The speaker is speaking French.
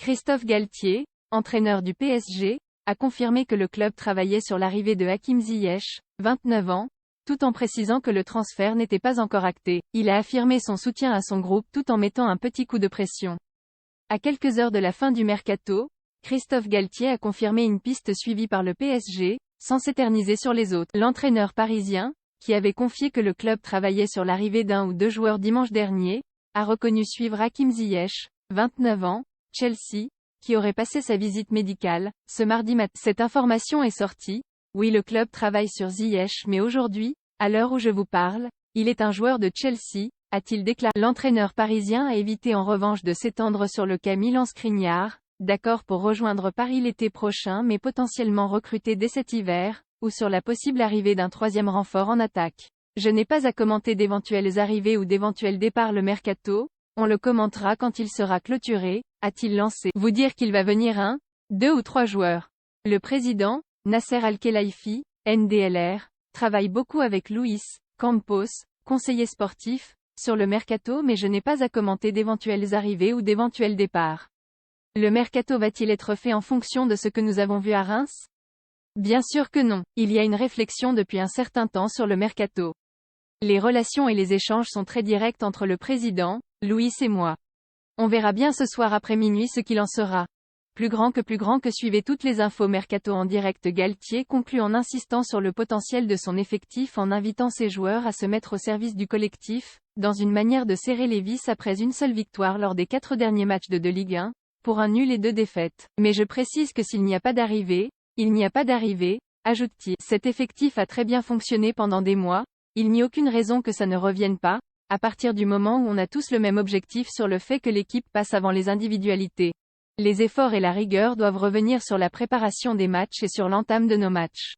Christophe Galtier, entraîneur du PSG, a confirmé que le club travaillait sur l'arrivée de Hakim Ziyech, 29 ans, tout en précisant que le transfert n'était pas encore acté. Il a affirmé son soutien à son groupe tout en mettant un petit coup de pression. À quelques heures de la fin du mercato, Christophe Galtier a confirmé une piste suivie par le PSG, sans s'éterniser sur les autres. L'entraîneur parisien, qui avait confié que le club travaillait sur l'arrivée d'un ou deux joueurs dimanche dernier, a reconnu suivre Hakim Ziyech, 29 ans, Chelsea, qui aurait passé sa visite médicale, ce mardi matin. Cette information est sortie. Oui, le club travaille sur Ziyech, mais aujourd'hui, à l'heure où je vous parle, il est un joueur de Chelsea, a-t-il déclaré. L'entraîneur parisien a évité en revanche de s'étendre sur le cas Milan Skriniar, d'accord pour rejoindre Paris l'été prochain mais potentiellement recruté dès cet hiver, ou sur la possible arrivée d'un troisième renfort en attaque. Je n'ai pas à commenter d'éventuelles arrivées ou d'éventuels départs le mercato, on le commentera quand il sera clôturé, a-t-il lancé. Vous dire qu'il va venir un, deux ou trois joueurs. Le président, Nasser Al-Khelaifi, NDLR, travaille beaucoup avec Luis Campos, conseiller sportif, sur le mercato mais je n'ai pas à commenter d'éventuelles arrivées ou d'éventuels départs. Le mercato va-t-il être fait en fonction de ce que nous avons vu à Reims? Bien sûr que non. Il y a une réflexion depuis un certain temps sur le mercato. Les relations et les échanges sont très directs entre le président, Luis et moi. On verra bien ce soir après minuit ce qu'il en sera. Plus grand que suivez toutes les infos mercato en direct. Galtier conclut en insistant sur le potentiel de son effectif en invitant ses joueurs à se mettre au service du collectif, dans une manière de serrer les vis après une seule victoire lors des 4 derniers matchs de Ligue 1, pour un nul et 2 défaites. Mais je précise que s'il n'y a pas d'arrivée, il n'y a pas d'arrivée, ajoute-t-il. Cet effectif a très bien fonctionné pendant des mois, il n'y a aucune raison que ça ne revienne pas, à partir du moment où on a tous le même objectif sur le fait que l'équipe passe avant les individualités. Les efforts et la rigueur doivent revenir sur la préparation des matchs et sur l'entame de nos matchs.